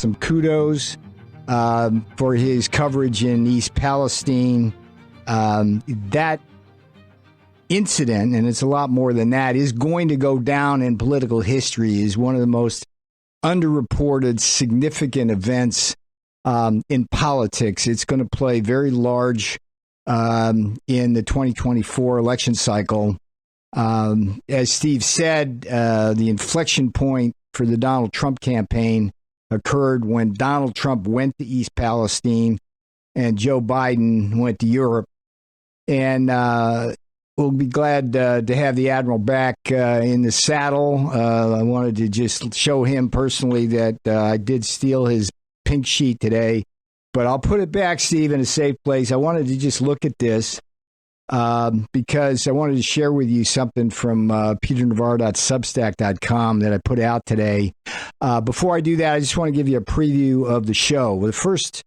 some kudos for his coverage in East Palestine. That incident, and it's a lot more than that, is going to go down in political history as one of the most underreported significant events in politics. It's going to play very large in the 2024 election cycle. As Steve said, the inflection point for the Donald Trump campaign occurred when Donald Trump went to East Palestine and Joe Biden went to Europe. And we'll be glad to have the Admiral back in the saddle. I wanted to just show him personally that I did steal his pink sheet today, but I'll put it back, Steve, in a safe place. I wanted to just look at this because I wanted to share with you something from peternavarro.substack.com that I put out today. Before I do that, I just want to give you a preview of the show. The first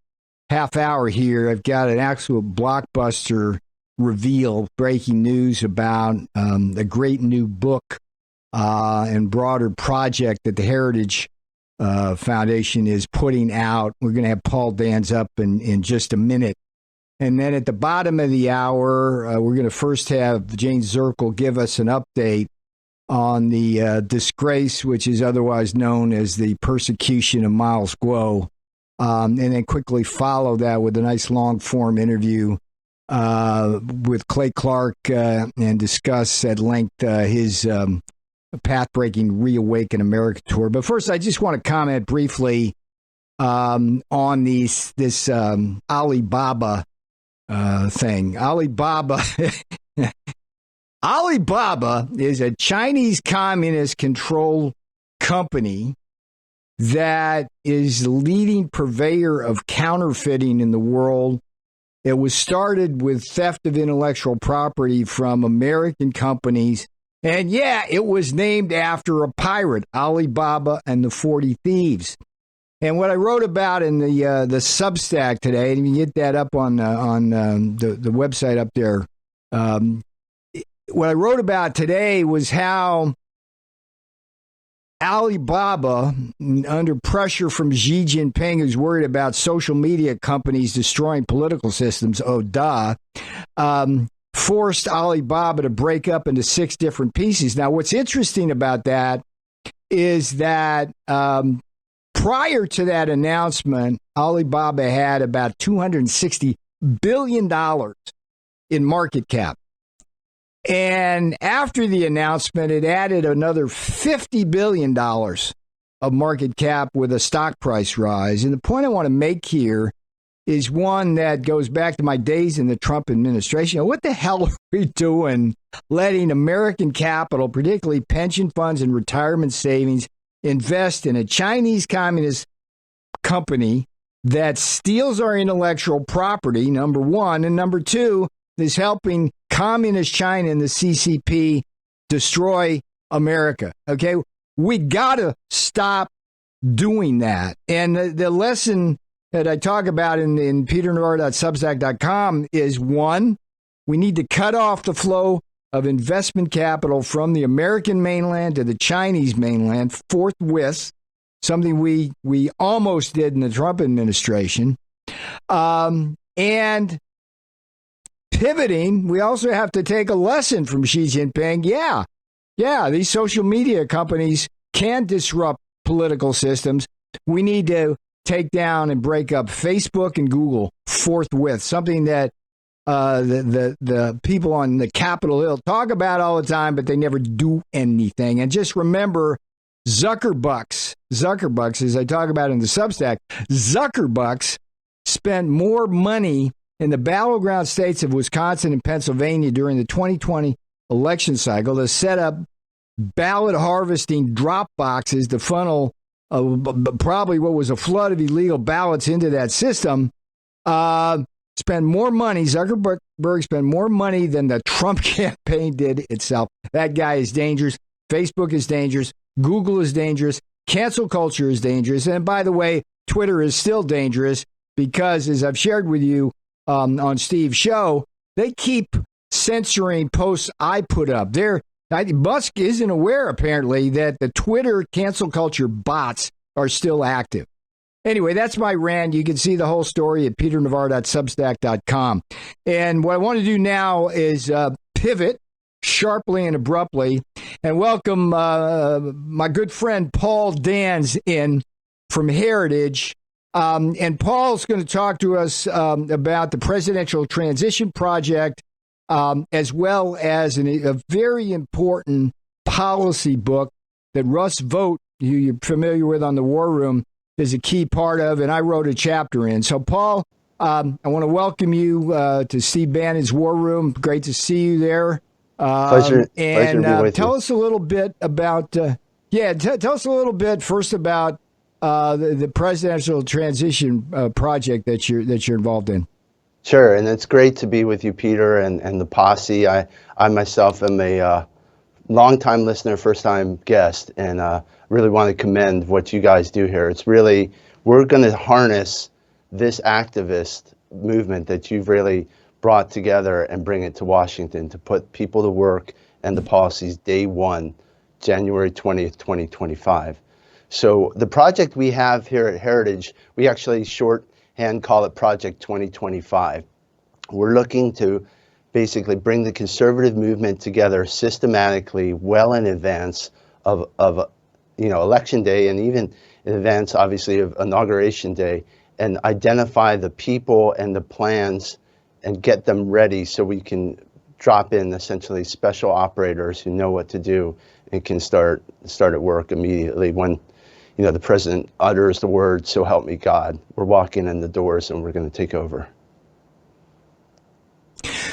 half hour here, I've got an absolute blockbuster reveal, breaking news about a great new book and broader project that the Heritage Foundation is putting out. We're going to have Paul Dans up in just a minute. And then at the bottom of the hour, we're going to first have Jane Zirkle give us an update on the disgrace, which is otherwise known as the persecution of Miles Guo, and then quickly follow that with a nice long-form interview with Clay Clark and discuss at length his path-breaking Reawaken America tour. But first, I just want to comment briefly on this Alibaba thing. Alibaba is a Chinese communist-controlled company that is the leading purveyor of counterfeiting in the world. It was started with theft of intellectual property from American companies. And yeah, it was named after a pirate, Alibaba and the 40 Thieves. And what I wrote about in the Substack today, and you can get that up on the website up there. What I wrote about today was how Alibaba, under pressure from Xi Jinping, who's worried about social media companies destroying political systems, forced Alibaba to break up into 6 different pieces. Now, what's interesting about that is that prior to that announcement, Alibaba had about $260 billion in market cap. And after the announcement, it added another $50 billion of market cap with a stock price rise. And the point I want to make here is one that goes back to my days in the Trump administration. What the hell are we doing letting American capital, particularly pension funds and retirement savings, invest in a Chinese communist company that steals our intellectual property, number one, and number two, is helping communist China and the CCP destroy America? Okay, we got to stop doing that. And the lesson that I talk about in peternavarro.substack.com is, one, we need to cut off the flow of investment capital from the American mainland to the Chinese mainland forthwith, something we almost did in the Trump administration. And pivoting, we also have to take a lesson from Xi Jinping. Yeah, these social media companies can disrupt political systems. We need to take down and break up Facebook and Google forthwith, something that the people on the Capitol Hill talk about all the time, but they never do anything. And just remember, Zuckerbucks, as I talk about in the Substack, Zuckerbucks spent more money in the battleground states of Wisconsin and Pennsylvania during the 2020 election cycle to set up ballot harvesting drop boxes to funnel probably what was a flood of illegal ballots into that system. Spend more money. Zuckerberg spent more money than the Trump campaign did itself. That guy is dangerous. Facebook is dangerous. Google is dangerous. Cancel culture is dangerous. And by the way, Twitter is still dangerous because, as I've shared with you on Steve's show, they keep censoring posts I put up. Musk isn't aware, apparently, that the Twitter cancel culture bots are still active. Anyway, that's my rant. You can see the whole story at peternavarro.substack.com. And what I want to do now is pivot sharply and abruptly and welcome my good friend Paul Dans in from Heritage. And Paul's going to talk to us about the Presidential Transition Project, as well as a very important policy book that Russ Vogt, who you're familiar with on the War Room, is a key part of, and I wrote a chapter in. So, Paul, I want to welcome you to Steve Bannon's War Room. Great to see you there. Pleasure to be with tell you. us a little bit about, tell us a little bit first about the Presidential Transition Project that you're involved in. Sure, and it's great to be with you, Peter, and the posse. I myself am a long-time listener, first-time guest, and really want to commend what you guys do here. It's really, we're going to harness this activist movement that you've really brought together and bring it to Washington to put people to work and the policies day one, January 20th, 2025. So the project we have here at Heritage, we actually shorthand call it Project 2025. We're looking to basically bring the conservative movement together systematically, well in advance of election day, and even in advance, obviously, of inauguration day, and identify the people and the plans and get them ready so we can drop in essentially special operators who know what to do and can start at work immediately when the president utters the word, "So help me God." We're walking in the doors and we're going to take over.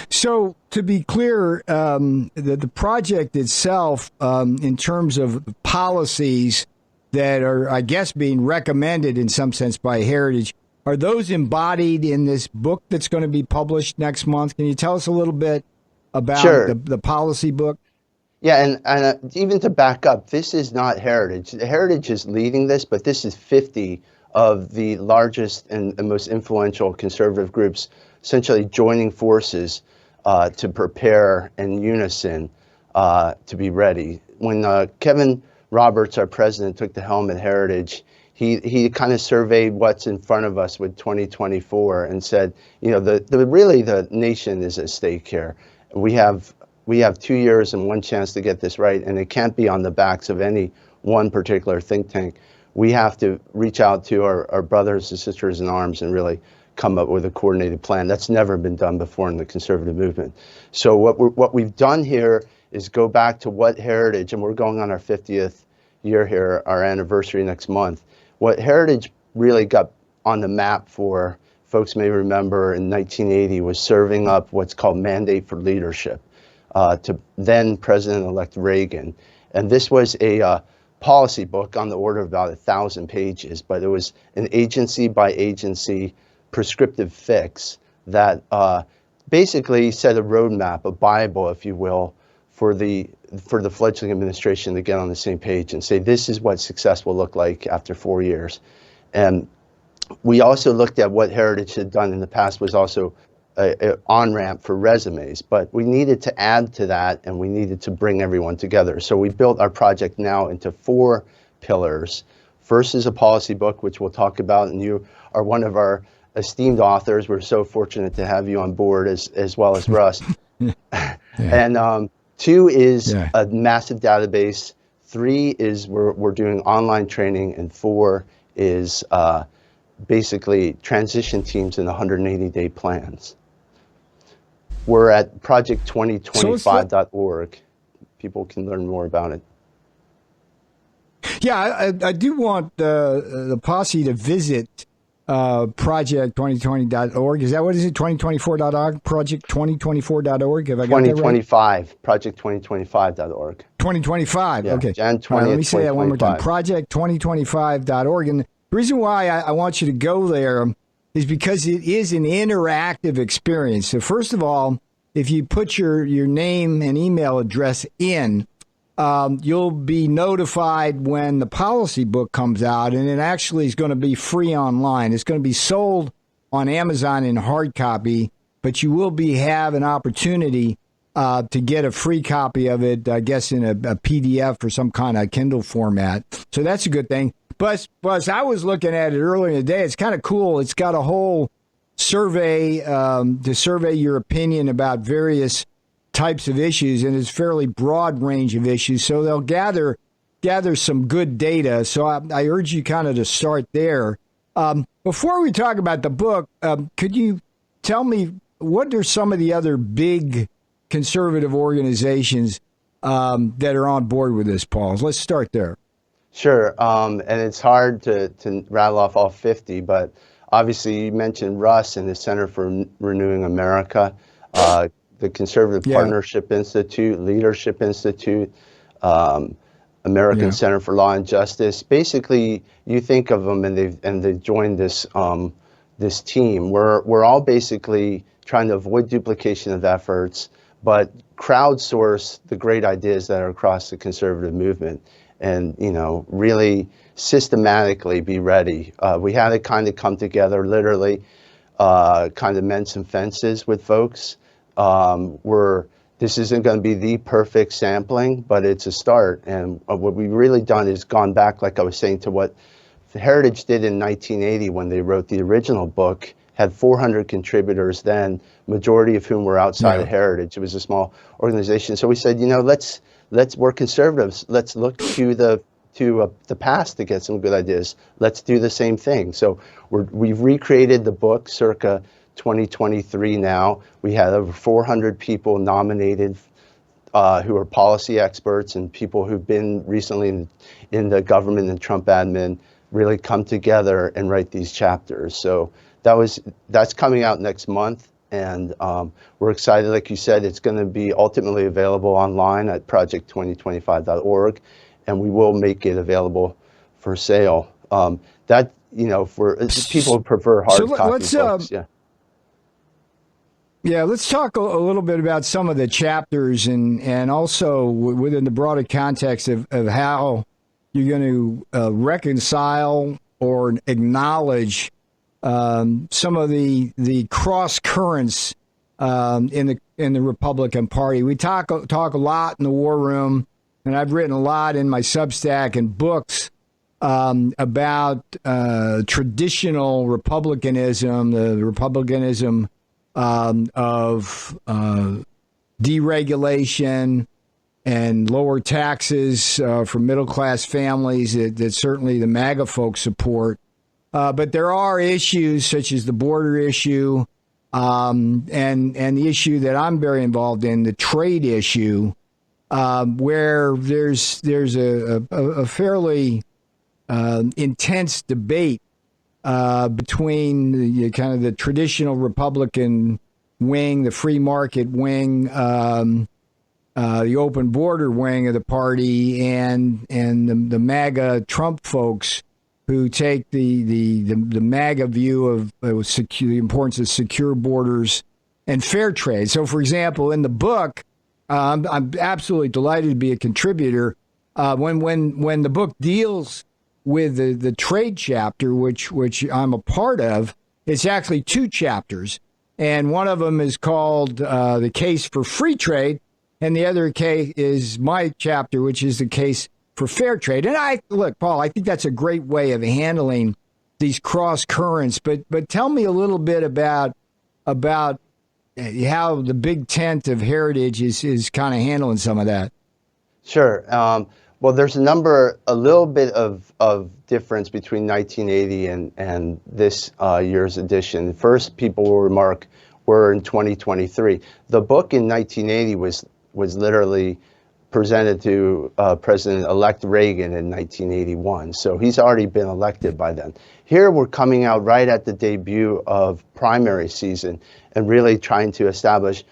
So, to be clear, the project itself, in terms of policies that are, I guess, being recommended in some sense by Heritage, are those embodied in this book that's going to be published next month? Can you tell us a little bit about Sure. the policy book? Yeah, and even to back up, this is not Heritage. Heritage is leading this, but this is 50 of the largest and most influential conservative groups essentially joining forces to prepare in unison to be ready. When Kevin Roberts, our president, took the helm at Heritage, he kind of surveyed what's in front of us with 2024 and said, the nation is at stake here. We have 2 years and one chance to get this right, and it can't be on the backs of any one particular think tank. We have to reach out to our brothers and sisters in arms and really come up with a coordinated plan. That's never been done before in the conservative movement. So what we've done here is go back to what Heritage, and we're going on our 50th year here, our anniversary next month. What Heritage really got on the map for, folks may remember, in 1980 was serving up what's called Mandate for Leadership to then President-elect Reagan. And this was a policy book on the order of about 1,000 pages, but it was an agency by agency prescriptive fix that basically set a roadmap, a Bible, if you will, for the fledgling administration to get on the same page and say, this is what success will look like after 4 years. And we also looked at what Heritage had done in the past was also an on-ramp for resumes, but we needed to add to that and we needed to bring everyone together. So we built our project now into 4 pillars. First is a policy book, which we'll talk about, and you are one of our esteemed authors. We're so fortunate to have you on board as well as Russ. Yeah. And 2 is a massive database. 3 is we're doing online training, and 4 is basically transition teams in 180-day plans. We're at project2025.org. People can learn more about it. Yeah, I do want the posse to visit project2020.org. Is that what is it? 2024.org? Project2024.org? Have I got that right? 2025. Project2025.org. 2025. Yeah, okay. Jan 20th, let me say that one more time. 2025. Project2025.org. And the reason why I want you to go there is because it is an interactive experience. So first of all, if you put your name and email address in, you'll be notified when the policy book comes out, and it actually is going to be free online. It's going to be sold on Amazon in hard copy, but you will have an opportunity to get a free copy of it, I guess, in a PDF or some kind of Kindle format. So that's a good thing. Plus, I was looking at it earlier in the day. It's kind of cool. It's got a whole survey to survey your opinion about various types of issues, and it's a fairly broad range of issues. So they'll gather some good data. So I urge you kind of to start there. Before we talk about the book, could you tell me what are some of the other big conservative organizations that are on board with this, Paul? Let's start there. Sure, and it's hard to rattle off all 50, but obviously you mentioned Russ and the Center for Renewing America, the Conservative Partnership Institute, Leadership Institute, American Center for Law and Justice. Basically, you think of them and they've joined this this team. We're all basically trying to avoid duplication of efforts, but crowdsource the great ideas that are across the conservative movement, and really systematically be ready. We had to kind of come together, literally, kind of mend some fences with folks. This isn't going to be the perfect sampling, but it's a start. And what we've really done is gone back, like I was saying, to what Heritage did in 1980 when they wrote the original book. Had 400 contributors then, majority of whom were outside of Heritage. It was a small organization. So we said, we're conservatives. Let's look to the past to get some good ideas. Let's do the same thing. So we've recreated the book circa 2023 now. We had over 400 people nominated who are policy experts and people who've been recently in the government and Trump admin really come together and write these chapters. So that's coming out next month. And we're excited, like you said, it's going to be ultimately available online at project2025.org, and we will make it available for sale. For people who prefer hard copy books, let's talk a little bit about some of the chapters and also within the broader context of how you're going to reconcile or acknowledge some of the cross currents in the Republican Party. We talk a lot in the War Room, and I've written a lot in my Substack and books about traditional republicanism, the republicanism of deregulation and lower taxes for middle-class families that certainly the MAGA folks support. But there are issues such as the border issue and the issue that I'm very involved in, the trade issue, where there's a fairly intense debate between the kind of the traditional Republican wing, the free market wing, the open border wing of the party, and the MAGA Trump folks who take the MAGA view of the importance of secure borders and fair trade. So, for example, in the book, I'm absolutely delighted to be a contributor. When the book deals with the trade chapter, which I'm a part of, it's actually two chapters. And one of them is called The Case for Free Trade, and the other case is my chapter, which is the case for fair trade. And look, Paul, I think that's a great way of handling these cross currents. But tell me a little bit about how the big tent of Heritage is kind of handling some of that. Sure. Well, there's a little bit of difference between 1980 and this year's edition. First, people will remark we're in 2023. The book in 1980 was literally presented to President-elect Reagan in 1981. So he's already been elected by then. Here we're coming out right at the debut of primary season and really trying to establish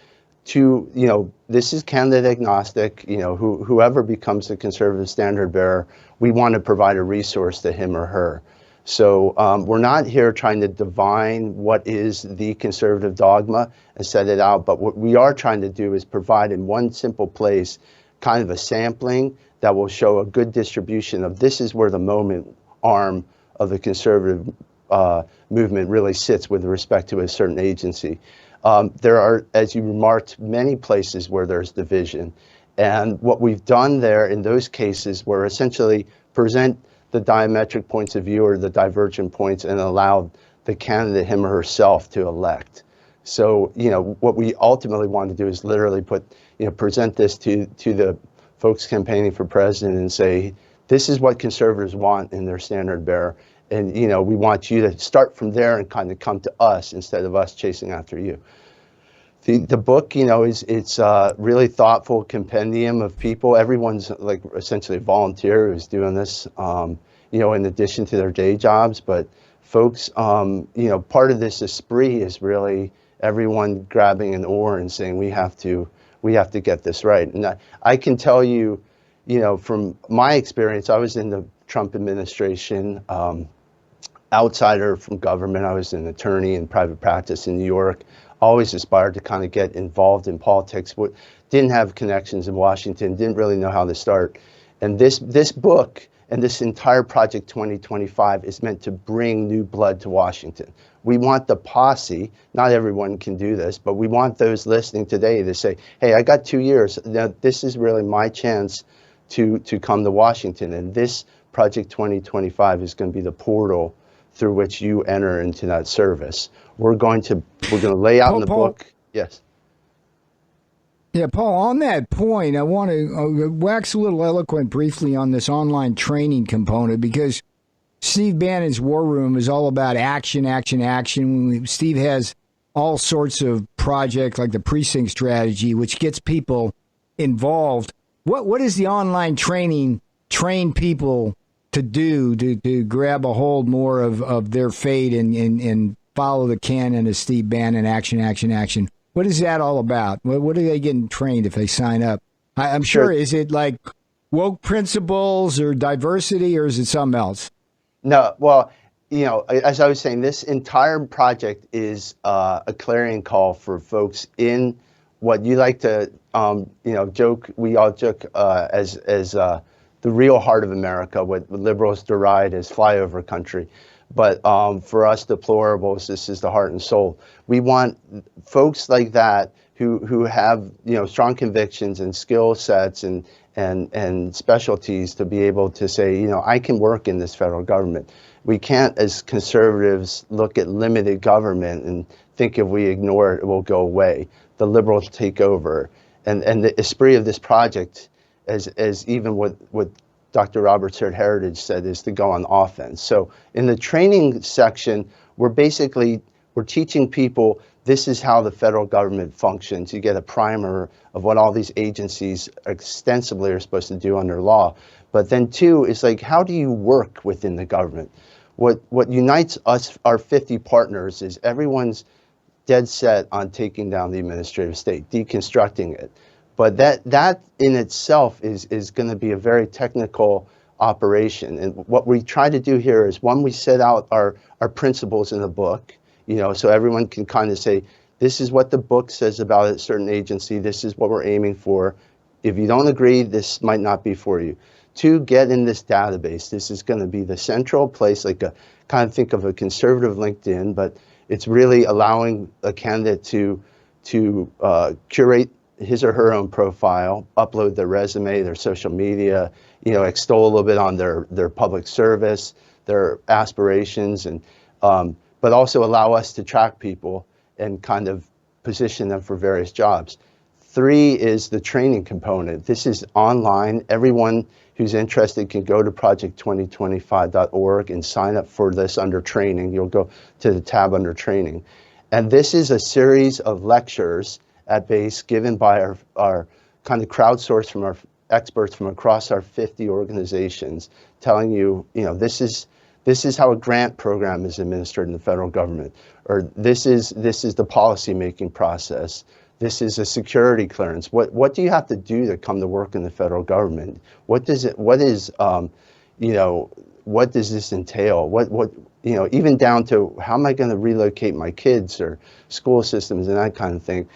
this is candidate agnostic, whoever becomes the conservative standard bearer, we want to provide a resource to him or her. So we're not here trying to divine what is the conservative dogma and set it out, but what we are trying to do is provide in one simple place kind of a sampling that will show a good distribution of this is where the moment arm of the conservative movement really sits with respect to a certain agency. There are, as you remarked, many places where there's division. And what we've done there in those cases were essentially present the diametric points of view or the divergent points and allow the candidate, him or herself, to elect. So, what we ultimately want to do is literally present this to the folks campaigning for president and say, this is what conservatives want in their standard bearer. And, we want you to start from there and kind of come to us instead of us chasing after you. The book, it's a really thoughtful compendium of people. Everyone's like essentially a volunteer who's doing this, in addition to their day jobs. But folks, part of this esprit is really everyone grabbing an oar and saying we have to get this right. And I can tell you, from my experience, I was in the Trump administration, outsider from government. I was an attorney in private practice in New York. Always aspired to kind of get involved in politics. Didn't have connections in Washington. Didn't really know how to start. And this book and this entire Project 2025 is meant to bring new blood to Washington. We want the posse. Not everyone can do this, but we want those listening today to say, hey, I got 2 years. Now, this is really my chance to come to Washington. And this Project 2025 is going to be the portal through which you enter into that service. We're going to lay out in the book. Yes. Yeah, Paul, on that point, I want to wax a little eloquent briefly on this online training component, because Steve Bannon's War Room is all about action, action, action. Steve has all sorts of projects like the precinct strategy, which gets people involved. What is the online training train people to do to grab a hold more of their fate and follow the canon of Steve Bannon, action, action, action? What is that all about? What are they getting trained if they sign up? I'm sure, is it like woke principles or diversity, or is it something else? No, well, as I was saying, this entire project is a clarion call for folks in what you like to, joke. We all joke as the real heart of America, what liberals deride as flyover country. But for us deplorables, this is the heart and soul. We want folks like that who have strong convictions and skill sets and specialties to be able to say, I can work in this federal government. We can't, as conservatives, look at limited government and think if we ignore it, it will go away. The liberals take over. And the esprit of this project, as even what Dr. Roberts here at Heritage said, is to go on offense. So in the training section, we're teaching people this is how the federal government functions. You get a primer of what all these agencies extensively are supposed to do under law. But then two is like, how do you work within the government? What unites us, our 50 partners, is everyone's dead set on taking down the administrative state, deconstructing it. But that in itself is going to be a very technical operation. And what we try to do here is, one, we set out our principles in the book, so everyone can kind of say, this is what the book says about a certain agency. This is what we're aiming for. If you don't agree, this might not be for you. Two, get in this database. This is going to be the central place, like kind of think of a conservative LinkedIn, but it's really allowing a candidate to curate his or her own profile, upload their resume, their social media, extol a little bit on their public service, their aspirations, and but also allow us to track people and kind of position them for various jobs. Three is the training component. This is online. Everyone who's interested can go to project2025.org and sign up for this under training. You'll go to the tab under training. And this is a series of lectures at base given by our kind of crowdsourced from our experts from across our 50 organizations, telling you, this is how a grant program is administered in the federal government, or this is the policy making process. This is a security clearance. What do you have to do to come to work in the federal government? What does this entail? Even down to how am I going to relocate my kids, or school systems and that kind of thing.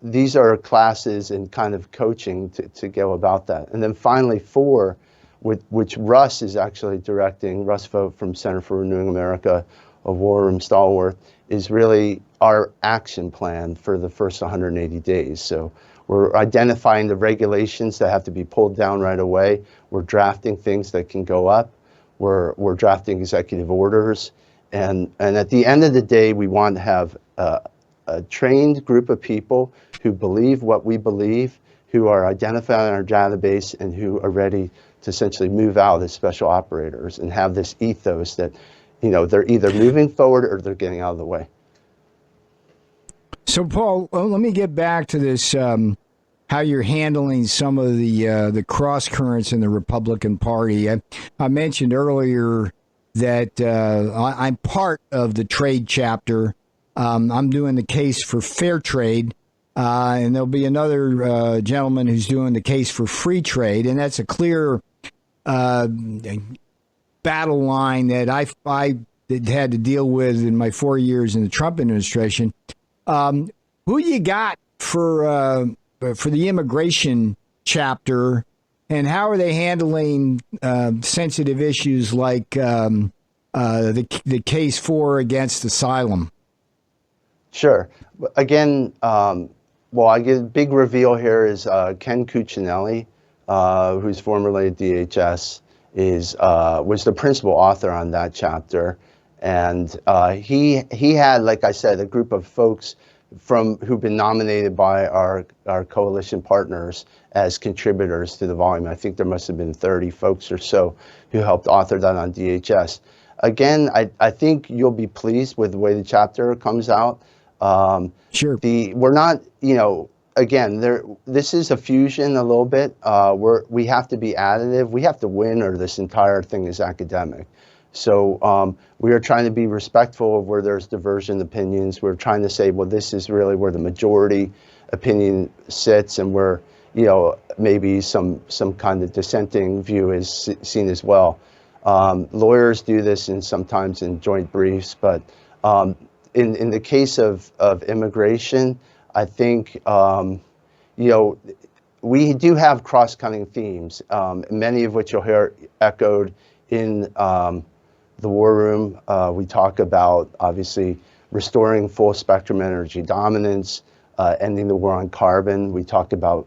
These are classes and kind of coaching to go about that. And then finally, four, which Russ is actually directing, Russ Vogt from Center for Renewing America, a War Room stalwart, is really our action plan for the first 180 days. So We're identifying the regulations that have to be pulled down right away. We're drafting things that can go up. We're drafting executive orders. And at the end of the day, we want to have a trained group of people who believe what we believe, who are identified in our database, and who are ready to essentially move out as special operators and have this ethos that, they're either moving forward or they're getting out of the way. So, Paul, let me get back to this, how you're handling some of the cross currents in the Republican Party. I mentioned earlier that I'm part of the trade chapter. I'm doing the case for fair trade, and there'll be another gentleman who's doing the case for free trade, and that's a clear battle line that I had to deal with in my 4 years in the Trump administration. Who you got for the immigration chapter, and how are they handling sensitive issues like the case for against asylum? Sure. Again, I get a big reveal here is Ken Cuccinelli, who's formerly at DHS, was the principal author on that chapter. And he had, like I said, a group of folks who've been nominated by our coalition partners as contributors to the volume. I think there must have been 30 folks or so who helped author that on DHS. Again, I think you'll be pleased with the way the chapter comes out. Sure. We're not, again, this is a fusion a little bit. We have to be additive. We have to win, or this entire thing is academic. So we are trying to be respectful of where there's divergent opinions. We're trying to say, well, this is really where the majority opinion sits, and where maybe some kind of dissenting view is seen as well. Lawyers do this sometimes in joint briefs, but in the case of immigration, I think we do have cross-cutting themes, many of which you'll hear echoed in the war room. We talk about, obviously, restoring full spectrum energy dominance, ending the war on carbon. We talk about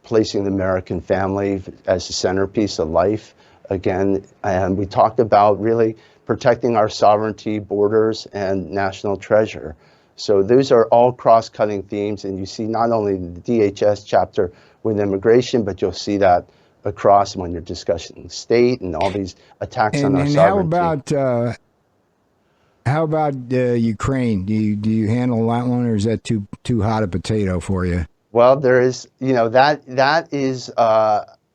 placing the American family as the centerpiece of life again. And we talked about really protecting our sovereignty, borders, and national treasure. So those are all cross-cutting themes. And you see not only the DHS chapter with immigration, but you'll see that across when you're discussing state and all these attacks on our sovereignty. How about Ukraine? Do you handle that one, or is that too hot a potato for you? Well, there is, that is,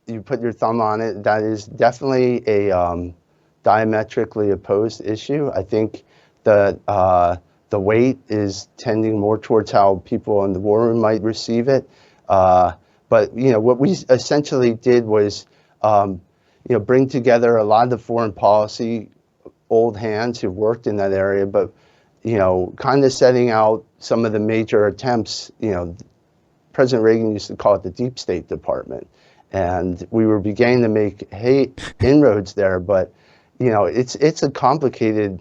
you put your thumb on it. That is definitely a diametrically opposed issue. I think the weight is tending more towards how people in the war room might receive it. But what we essentially did was, bring together a lot of the foreign policy old hands who worked in that area, but kind of setting out some of the major attempts. President Reagan used to call it the deep state department, and we were beginning to make inroads there. But it's a complicated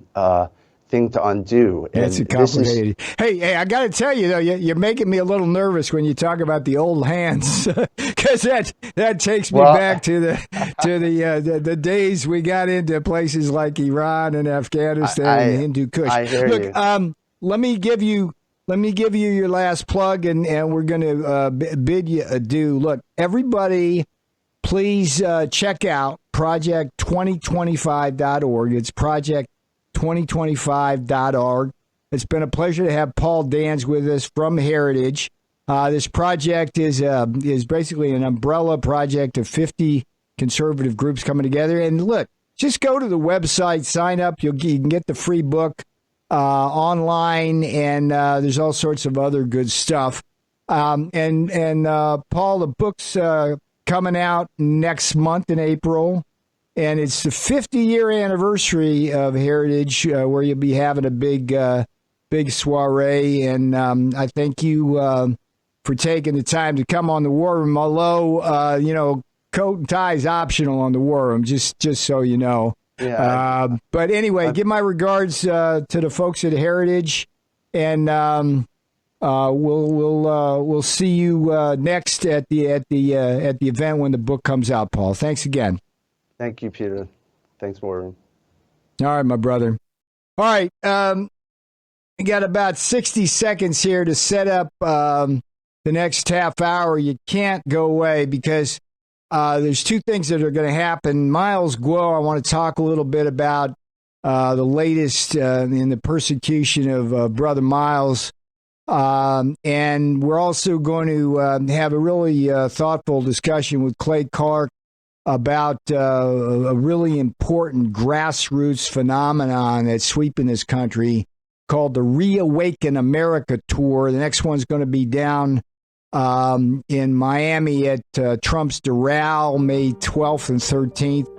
thing to undo. It's complicated. Hey, I got to tell you though, you're making me a little nervous when you talk about the old hands, because that takes me back to the days we got into places like Iran and Afghanistan and Hindu Kush. I hear you. Let me give you your last plug, and we're going to bid you adieu. Look, everybody, please check out project2025.org. It's project2025.org. It's been a pleasure to have Paul Dans with us from Heritage. This project is basically an umbrella project of 50 conservative groups coming together. And look, just go to the website, sign up. You can get the free book online, and there's all sorts of other good stuff. Paul, the book's coming out next month in April, and it's the 50-year anniversary of Heritage, where you'll be having a big soiree. And I thank you for taking the time to come on the War Room. Although coat and tie is optional on the War Room, just so you know. Yeah. But anyway, give my regards to the folks at Heritage, and We'll see you next at the event when the book comes out, Paul. Thanks again. Thank you, Peter. Thanks, Warren. All right, my brother. All right, we got about 60 seconds here to set up the next half hour. You can't go away because there's two things that are going to happen. Miles Guo, I want to talk a little bit about the latest in the persecution of Brother Miles. And we're also going to have a really thoughtful discussion with Clay Clark about a really important grassroots phenomenon that's sweeping this country called the Reawaken America Tour. The next one's going to be down in Miami at Trump's Doral, May 12th and 13th.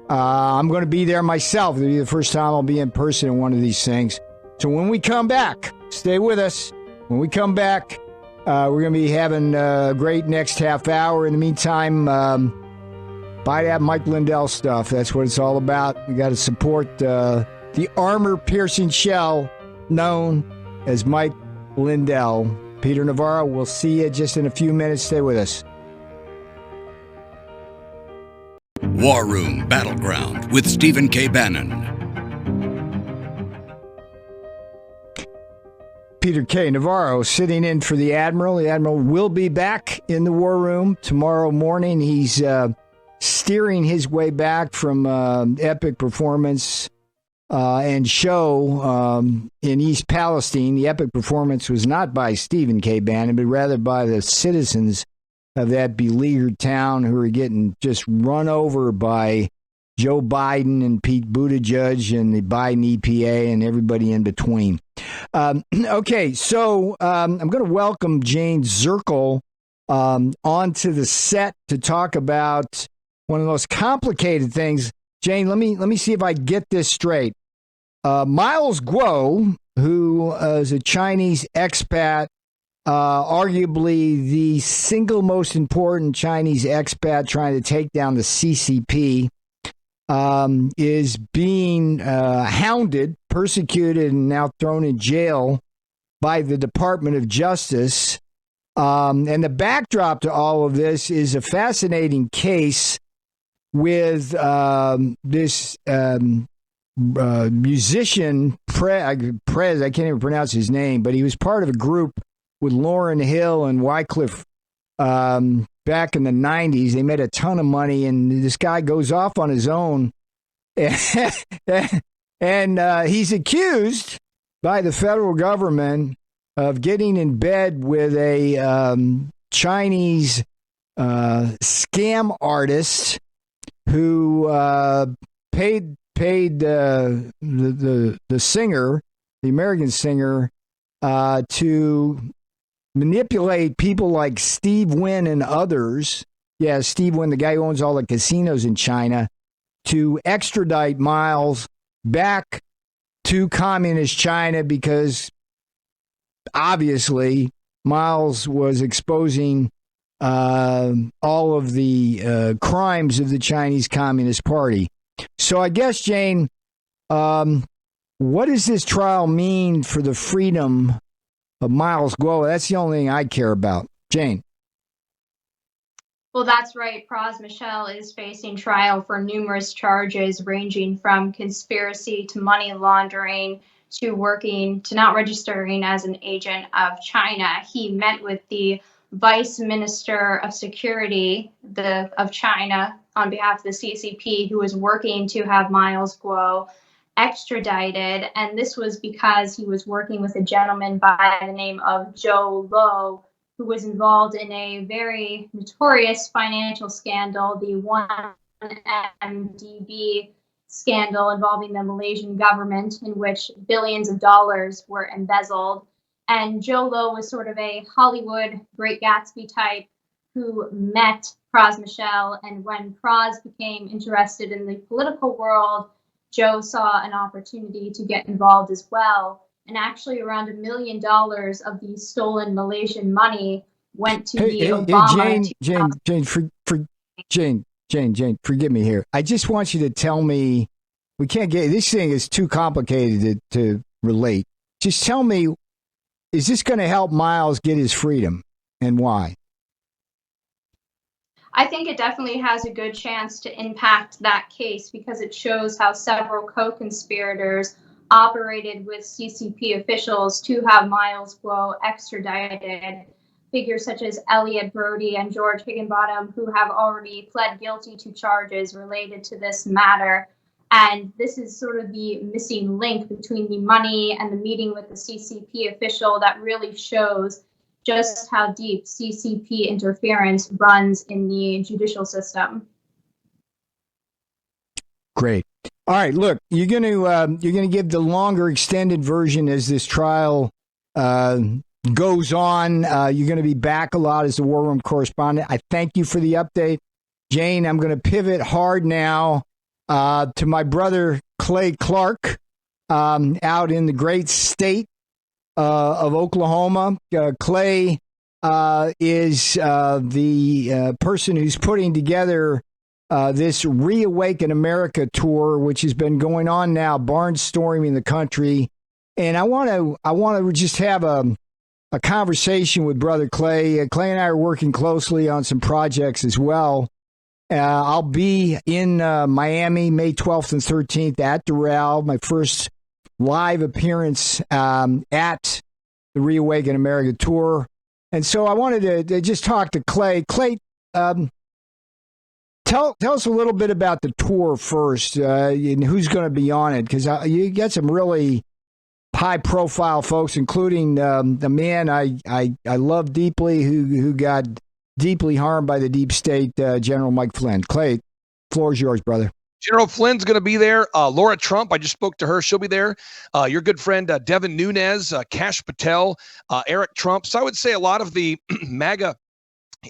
I'm going to be there myself. It'll be the first time I'll be in person in one of these things. So when we come back, stay with us. When we come back, we're going to be having a great next half hour. In the meantime, buy that Mike Lindell stuff. That's what it's all about. We got to support the armor-piercing shell known as Mike Lindell. Peter Navarro, we'll see you just in a few minutes. Stay with us. War Room Battleground with Stephen K. Bannon. Peter K. Navarro sitting in for the Admiral. The Admiral will be back in the War Room tomorrow morning. He's steering his way back from epic performance and show in East Palestine. The epic performance was not by Stephen K. Bannon, but rather by the citizens of that beleaguered town who are getting just run over by Joe Biden and Pete Buttigieg and the Biden EPA and everybody in between. Okay, so I'm going to welcome Jane Zirkle onto the set to talk about one of the most complicated things. Jane, let me see if I get this straight. Miles Guo, who is a Chinese expat, arguably the single most important Chinese expat trying to take down the CCP, is being hounded, persecuted, and now thrown in jail by the Department of Justice. And the backdrop to all of this is a fascinating case with this musician, Prez, I can't even pronounce his name, but he was part of a group with Lauryn Hill and Wycliffe back in the 90s. They made a ton of money, and this guy goes off on his own. And he's accused by the federal government of getting in bed with a Chinese scam artist who paid the singer, the American singer, to manipulate people like Steve Wynn and others. Yeah, Steve Wynn, the guy who owns all the casinos in China, to extradite Miles back to communist China because obviously Miles was exposing all of the crimes of the Chinese Communist Party. So I guess, Jane, what does this trial mean for the freedom of Miles Guo? That's the only thing I care about. Jane. Well, that's right. Praz Michel is facing trial for numerous charges ranging from conspiracy to money laundering to working to not registering as an agent of China. He met with the Vice Minister of Security of China on behalf of the CCP, who was working to have Miles Guo extradited. And this was because he was working with a gentleman by the name of Zhou Lo, who was involved in a very notorious financial scandal, the 1MDB scandal involving the Malaysian government, in which billions of dollars were embezzled. And Zhou Lo was sort of a Hollywood Great Gatsby type who met Praz Michel. And when Praz became interested in the political world, Joe saw an opportunity to get involved as well. And actually around $1 million of the stolen Malaysian money went to the Obama. Jane, forgive me here. I just want you to tell me, we can't get, this thing is too complicated to relate. Just tell me, is this going to help Miles get his freedom, and why? I think it definitely has a good chance to impact that case because it shows how several co-conspirators operated with CCP officials to have Miles Guo extradited. Figures such as Elliot Brody and George Higginbottom, who have already pled guilty to charges related to this matter. And this is sort of the missing link between the money and the meeting with the CCP official that really shows just how deep CCP interference runs in the judicial system. Great. All right, look, you're going to give the longer extended version as this trial goes on. You're going to be back a lot as the War Room correspondent. I thank you for the update. Jane, I'm going to pivot hard now to my brother Clay Clark out in the great state of Oklahoma. Clay is the person who's putting together this Reawaken America tour, which has been going on now, barnstorming the country. And I want to just have a conversation with Brother Clay. Clay and I are working closely on some projects as well. I'll be in Miami May 12th and 13th at Doral, my first live appearance at the Reawaken America tour. And so I wanted to just talk to Clay. Clay, tell us a little bit about the tour first and who's going to be on it, because you got some really high-profile folks, including the man I love deeply who got deeply harmed by the deep state, General Mike Flynn. Clay, floor is yours, brother. General Flynn's going to be there. Laura Trump, I just spoke to her. She'll be there. Your good friend, Devin Nunes, Kash Patel, Eric Trump. So I would say a lot of the MAGA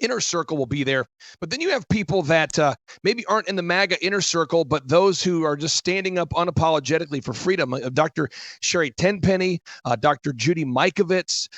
inner circle will be there. But then you have people that maybe aren't in the MAGA inner circle, but those who are just standing up unapologetically for freedom. Dr. Sherry Tenpenny, Dr. Judy Mikovits.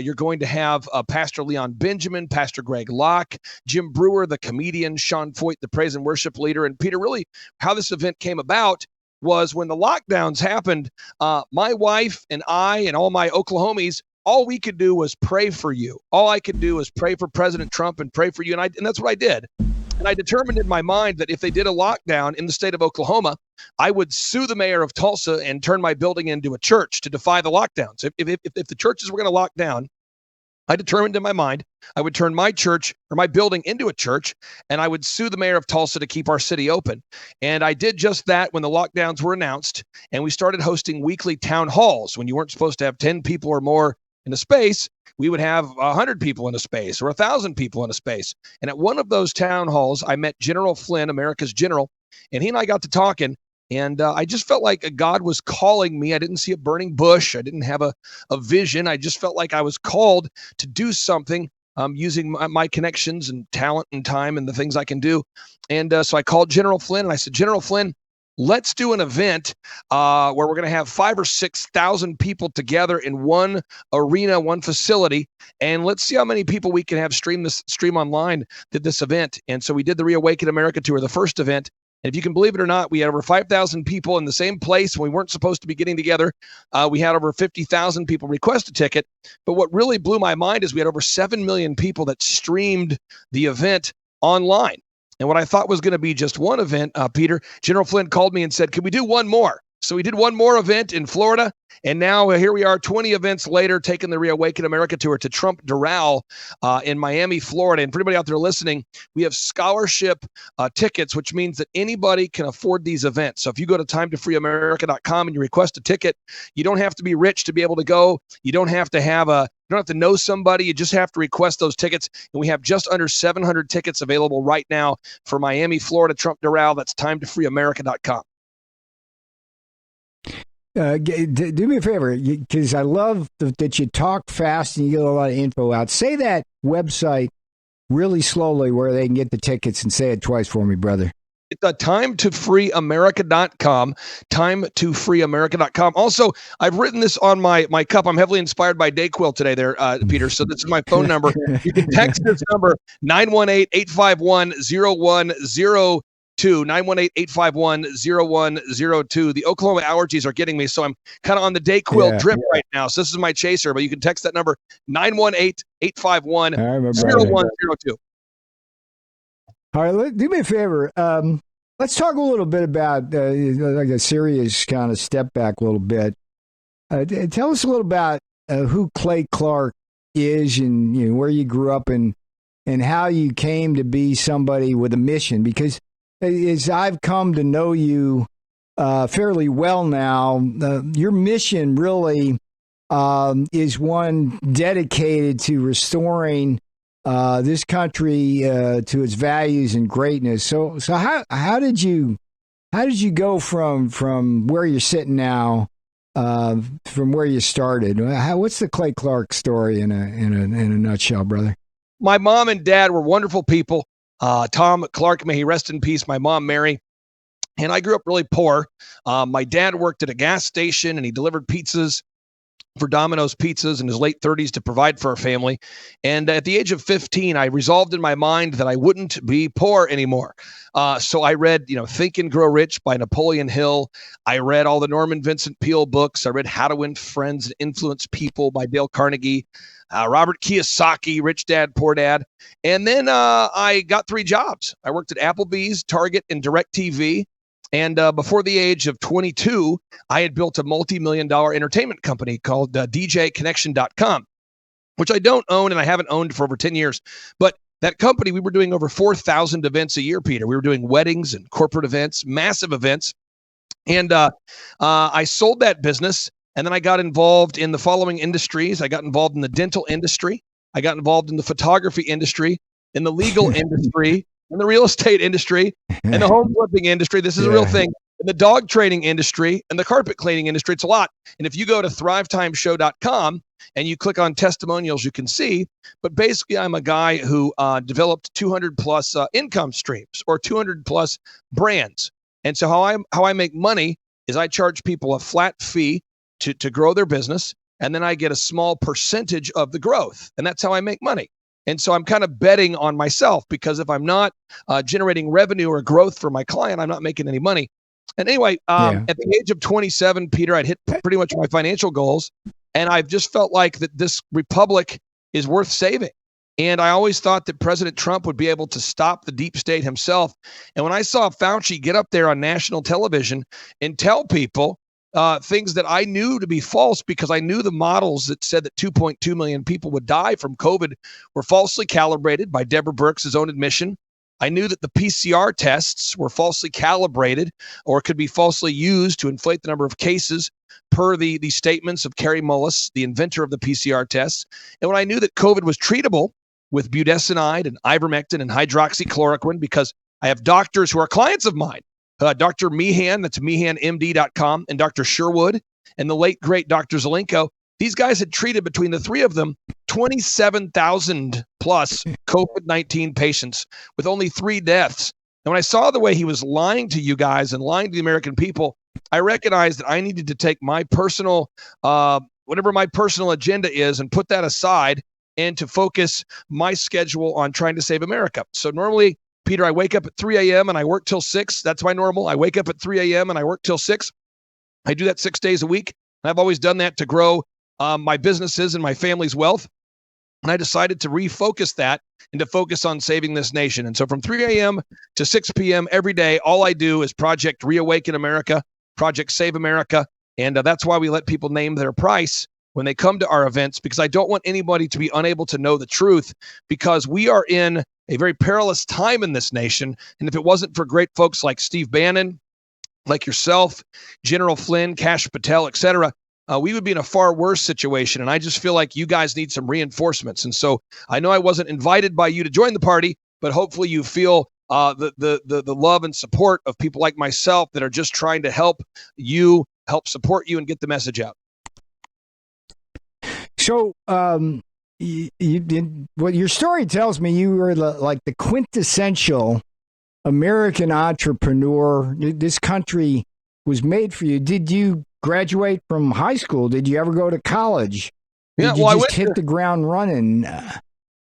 You're going to have Pastor Leon Benjamin, Pastor Greg Locke, Jim Brewer, the comedian, Sean Foyt, the praise and worship leader. And Peter, really how this event came about was when the lockdowns happened, my wife and I and all my Oklahomies, all we could do was pray for you. All I could do was pray for President Trump and pray for you. And that's what I did. And I determined in my mind that if they did a lockdown in the state of Oklahoma, I would sue the mayor of Tulsa and turn my building into a church to defy the lockdowns. If the churches were going to lock down, I determined in my mind I would turn my church or my building into a church, and I would sue the mayor of Tulsa to keep our city open. And I did just that when the lockdowns were announced, and we started hosting weekly town halls. When you weren't supposed to have 10 people or more in a space, we would have 100 people in a space or 1,000 people in a space. And at one of those town halls, I met General Flynn, America's general, and he and I got to talking. And I just felt like God was calling me. I didn't see a burning bush. I didn't have a vision. I just felt like I was called to do something using my connections and talent and time and the things I can do. And so I called General Flynn and I said, General Flynn, let's do an event where we're going to have 5,000 or 6,000 people together in one arena, one facility, and let's see how many people we can have stream online did this event. And so we did the Reawaken America tour, the first event. And if you can believe it or not, we had over 5,000 people in the same place when we weren't supposed to be getting together. We had over 50,000 people request a ticket. But what really blew my mind is we had over 7 million people that streamed the event online. And what I thought was going to be just one event, Peter, General Flynn called me and said, can we do one more? So we did one more event in Florida. And now here we are 20 events later, taking the Reawaken America tour to Trump Doral in Miami, Florida. And for anybody out there listening, we have scholarship tickets, which means that anybody can afford these events. So if you go to timetofreeamerica.com and you request a ticket, you don't have to be rich to be able to go. You don't have to have you don't have to know somebody. You just have to request those tickets. And we have just under 700 tickets available right now for Miami, Florida, Trump Doral. That's timetofreeamerica.com. Do me a favor, because I love that you talk fast and you get a lot of info out. Say that website really slowly where they can get the tickets, and say it twice for me, brother. It's timetofreeamerica.com, timetofreeamerica.com. Also, I've written this on my cup. I'm heavily inspired by Dayquil today there, Peter. So this is my phone number. You can text this number, 918-851-0102. 918-851-0102. The Oklahoma allergies are getting me, so I'm kind of on the Dayquil drip right now. So this is my chaser, but you can text that number 918-851-0102. All right, do me a favor. Let's talk a little bit about like a serious kind of step back a little bit. Tell us a little about who Clay Clark is, and where you grew up, and how you came to be somebody with a mission. Because as I've come to know you fairly well now, your mission really is one dedicated to restoring this country to its values and greatness. So how did you go from where you're sitting now, from where you started? What's the Clay Clark story in a nutshell, brother? My mom and dad were wonderful people. Tom Clark, may he rest in peace. My mom, Mary. And I grew up really poor. My dad worked at a gas station, and he delivered pizzas for Domino's Pizzas in his late 30s to provide for our family. And at the age of 15, I resolved in my mind that I wouldn't be poor anymore. So I read, Think and Grow Rich by Napoleon Hill. I read all the Norman Vincent Peale books. I read How to Win Friends and Influence People by Dale Carnegie, Robert Kiyosaki, Rich Dad, Poor Dad. And then I got 3 jobs. I worked at Applebee's, Target, and DirecTV. And before the age of 22, I had built a multi-million-dollar entertainment company called DJConnection.com, which I don't own, and I haven't owned for over 10 years. But that company, we were doing over 4,000 events a year, Peter. We were doing weddings and corporate events, massive events. And I sold that business, and then I got involved in the following industries. I got involved in the dental industry. I got involved in the photography industry, in the legal industry, in the real estate industry, and the home flipping industry. This is a real thing. In the dog training industry and the carpet cleaning industry, it's a lot. And if you go to thrivetimeshow.com and you click on testimonials, you can see. But basically, I'm a guy who developed 200 plus income streams, or 200 plus brands. And so how I make money is I charge people a flat fee to grow their business, and then I get a small percentage of the growth. And that's how I make money. And so I'm kind of betting on myself, because if I'm not generating revenue or growth for my client, I'm not making any money. And anyway, at the age of 27, Peter, I'd hit pretty much my financial goals. And I've just felt like that this republic is worth saving. And I always thought that President Trump would be able to stop the deep state himself. And when I saw Fauci get up there on national television and tell people things that I knew to be false, because I knew the models that said that 2.2 million people would die from COVID were falsely calibrated by Deborah Birx's own admission. I knew that the PCR tests were falsely calibrated or could be falsely used to inflate the number of cases, per the statements of Carrie Mullis, the inventor of the PCR tests. And when I knew that COVID was treatable with budesonide and ivermectin and hydroxychloroquine, because I have doctors who are clients of mine, Dr. Meehan, that's meehanmd.com, and Dr. Sherwood, and the late, great Dr. Zelenko. These guys had treated, between the 3 of them, 27,000 plus COVID-19 patients with only 3 deaths. And when I saw the way he was lying to you guys and lying to the American people, I recognized that I needed to take my personal, whatever my personal agenda is, and put that aside, and to focus my schedule on trying to save America. So normally, Peter, I wake up at 3 a.m. and I work till 6. That's my normal. I wake up at 3 a.m. and I work till 6. I do that 6 days a week. I've always done that to grow my businesses and my family's wealth. And I decided to refocus that and to focus on saving this nation. And so from 3 a.m. to 6 p.m. every day, all I do is Project Reawaken America, Project Save America. And that's why we let people name their price when they come to our events, because I don't want anybody to be unable to know the truth, because we are in a very perilous time in this nation. And if it wasn't for great folks like Steve Bannon, like yourself, General Flynn, Kash Patel, et cetera, we would be in a far worse situation. And I just feel like you guys need some reinforcements. And so I know I wasn't invited by you to join the party, but hopefully you feel the love and support of people like myself that are just trying to help support you and get the message out. So what your story tells me, you were like the quintessential American entrepreneur. This country was made for you. Did you graduate from high school? Did you ever go to college? Did you just hit the ground running?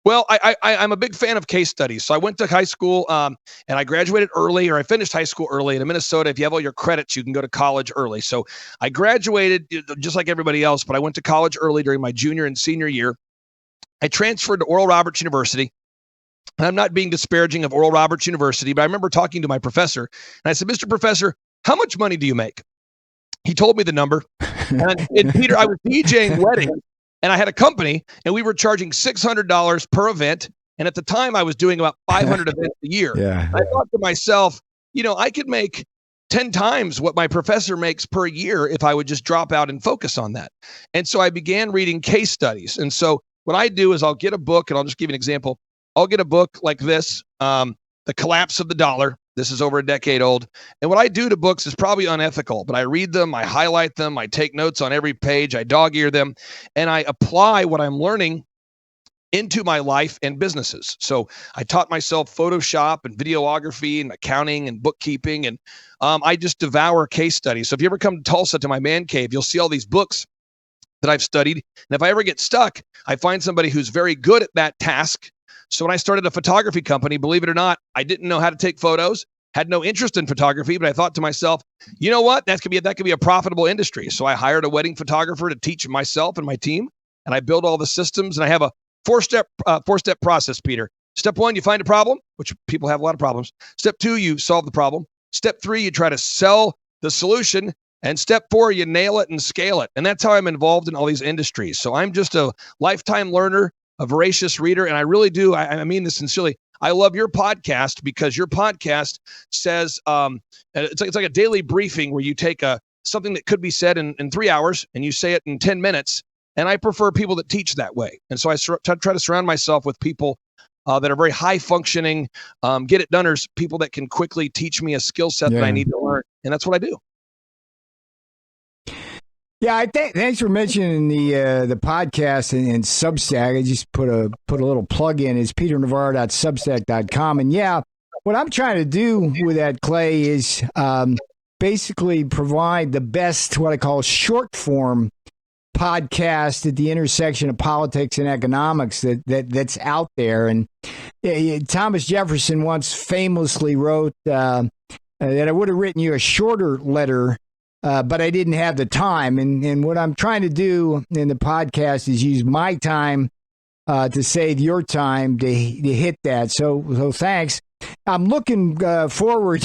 Well, I'm a big fan of case studies. So I went to high school and I graduated early, or I finished high school early. And in Minnesota, if you have all your credits, you can go to college early. So I graduated just like everybody else, but I went to college early during my junior and senior year. I transferred to Oral Roberts University. And I'm not being disparaging of Oral Roberts University, but I remember talking to my professor and I said, Mr. Professor, how much money do you make? He told me the number. And Peter, I was DJing weddings. And I had a company, and we were charging $600 per event. And at the time, I was doing about 500 events a year. Yeah. I thought to myself, I could make 10 times what my professor makes per year if I would just drop out and focus on that. And so I began reading case studies. And so what I do is I'll get a book, and I'll just give you an example. I'll get a book like this, The Collapse of the Dollar. This is over a decade old. And what I do to books is probably unethical, but I read them, I highlight them, I take notes on every page, I dog ear them, and I apply what I'm learning into my life and businesses. So I taught myself Photoshop and videography and accounting and bookkeeping, and I just devour case studies. So if you ever come to Tulsa to my man cave, you'll see all these books that I've studied. And if I ever get stuck, I find somebody who's very good at that task. So when I started a photography company, believe it or not, I didn't know how to take photos, had no interest in photography, but I thought to myself, you know what, that could be a profitable industry. So I hired a wedding photographer to teach myself and my team, and I built all the systems, and I have a four-step process, Peter. Step 1, you find a problem, which people have a lot of problems. Step 2, you solve the problem. Step 3, you try to sell the solution. And step 4, you nail it and scale it. And that's how I'm involved in all these industries. So I'm just a lifetime learner, a voracious reader, and I really do. I mean this sincerely. I love your podcast because your podcast says it's like a daily briefing where you take something that could be said in 3 hours and you say it in 10 minutes. And I prefer people that teach that way. And so I try to surround myself with people that are very high functioning, get it doneers, people that can quickly teach me a skill set that I need to learn. And that's what I do. Yeah, thanks for mentioning the podcast and Substack. I just put a little plug in. It's peternavarro.substack.com. And yeah, what I'm trying to do with that, Clay, is basically provide the best, what I call short form podcast at the intersection of politics and economics that's out there. And Thomas Jefferson once famously wrote that I would have written you a shorter letter, but I didn't have the time. And what I'm trying to do in the podcast is use my time to save your time to hit that. So thanks. I'm looking forward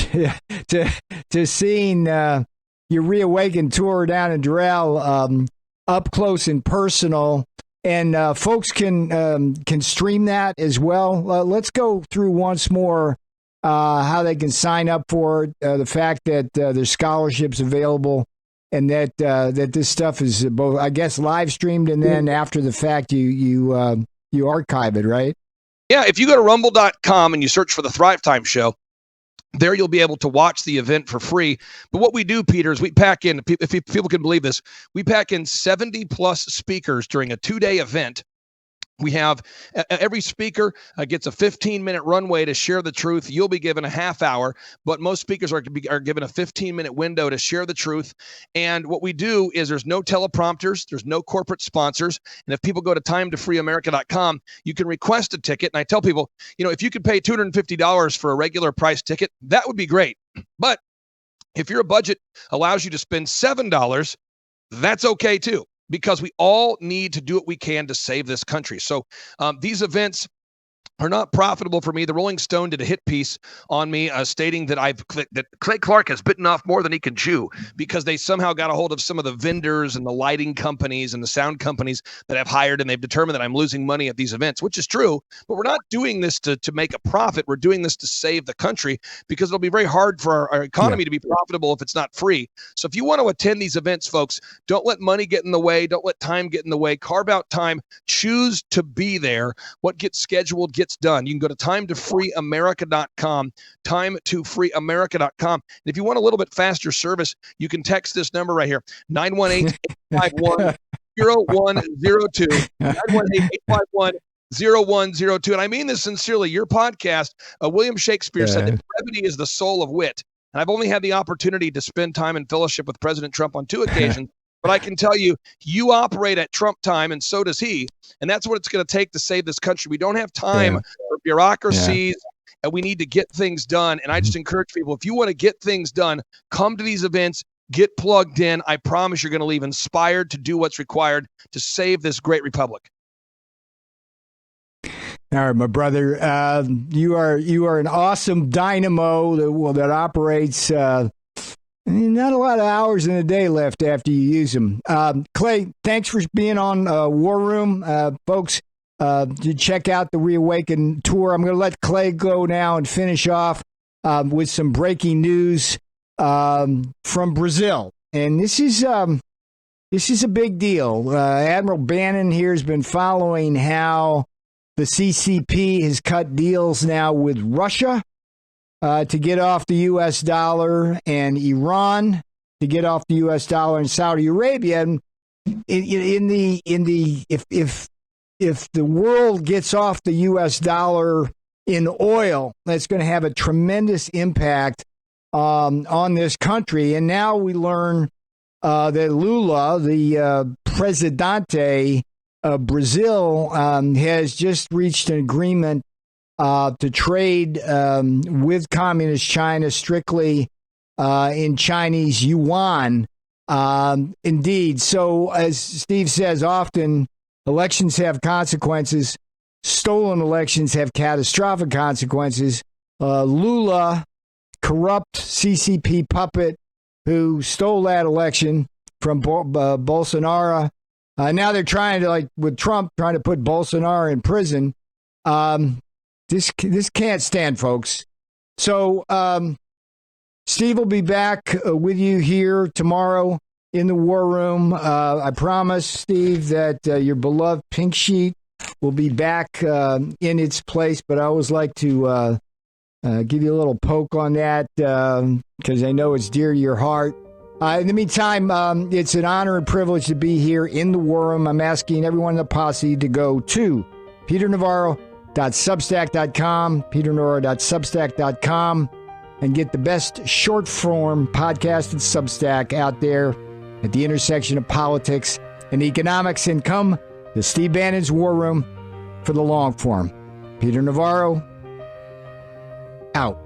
to seeing your Reawaken tour down in Durrell up close and personal. And folks can stream that as well. Let's go through once more how they can sign up for it, the fact that there's scholarships available, and that this stuff is both, I guess, live streamed, and then after the fact you archive it, right? Yeah, if you go to rumble.com and you search for the Thrive Time Show, there you'll be able to watch the event for free. But what we do, Peter, is we pack in, if people can believe this, we pack in 70 plus speakers during a 2-day event. We have every speaker gets a 15-minute runway to share the truth. You'll be given a half hour, but most speakers are given a 15-minute window to share the truth. And what we do is there's no teleprompters, there's no corporate sponsors. And if people go to timetofreeamerica.com, you can request a ticket. And I tell people, if you could pay $250 for a regular price ticket, that would be great. But if your budget allows you to spend $7, that's okay too, because we all need to do what we can to save this country. So these events are not profitable for me. The Rolling Stone did a hit piece on me stating that that Clay Clark has bitten off more than he can chew, because they somehow got a hold of some of the vendors and the lighting companies and the sound companies that I've hired, and they've determined that I'm losing money at these events, which is true. But we're not doing this to make a profit. We're doing this to save the country, because it'll be very hard for our economy to be profitable if it's not free. So if you want to attend these events, folks, don't let money get in the way. Don't let time get in the way. Carve out time. Choose to be there. What gets scheduled gets done. You can go to timetofreeamerica.com, timetofreeamerica.com. And if you want a little bit faster service, you can text this number right here, 918-851-0102, 918-851-0102. And I mean this sincerely. Your podcast, William Shakespeare said that brevity is the soul of wit. And I've only had the opportunity to spend time in fellowship with President Trump on 2 occasions. But I can tell you, you operate at Trump time, and so does he. And that's what it's going to take to save this country. We don't have time for bureaucracies, and we need to get things done. And I just encourage people, if you want to get things done, come to these events, get plugged in. I promise you're going to leave inspired to do what's required to save this great republic. All right, my brother, you are an awesome dynamo that operates. Not a lot of hours in a day left after you use them. Clay, thanks for being on War Room, folks. To check out the Reawaken tour. I'm going to let Clay go now and finish off with some breaking news from Brazil, and this is a big deal. Admiral Bannon here has been following how the CCP has cut deals now with Russia to get off the U.S. dollar, and Iran to get off the U.S. dollar, and Saudi Arabia. And if the world gets off the U.S. dollar in oil, that's going to have a tremendous impact on this country. And now we learn that Lula, the presidente of Brazil, has just reached an agreement to trade with communist China strictly in Chinese yuan. Indeed. So as Steve says often, elections have consequences. Stolen elections have catastrophic consequences. Lula, corrupt CCP puppet who stole that election from Bolsonaro. Now they're trying to, like with Trump, trying to put Bolsonaro in prison. This can't stand, folks. So Steve will be back with you here tomorrow in the War Room. I promise, Steve, that your beloved pink sheet will be back in its place. But I always like to give you a little poke on that because I know it's dear to your heart. In the meantime, it's an honor and privilege to be here in the War Room. I'm asking everyone in the posse to go to peternavarro.substack.com, peternavarro.substack.com, and get the best short-form podcast and Substack out there at the intersection of politics and economics. And come to Steve Bannon's War Room for the long form. Peter Navarro, out.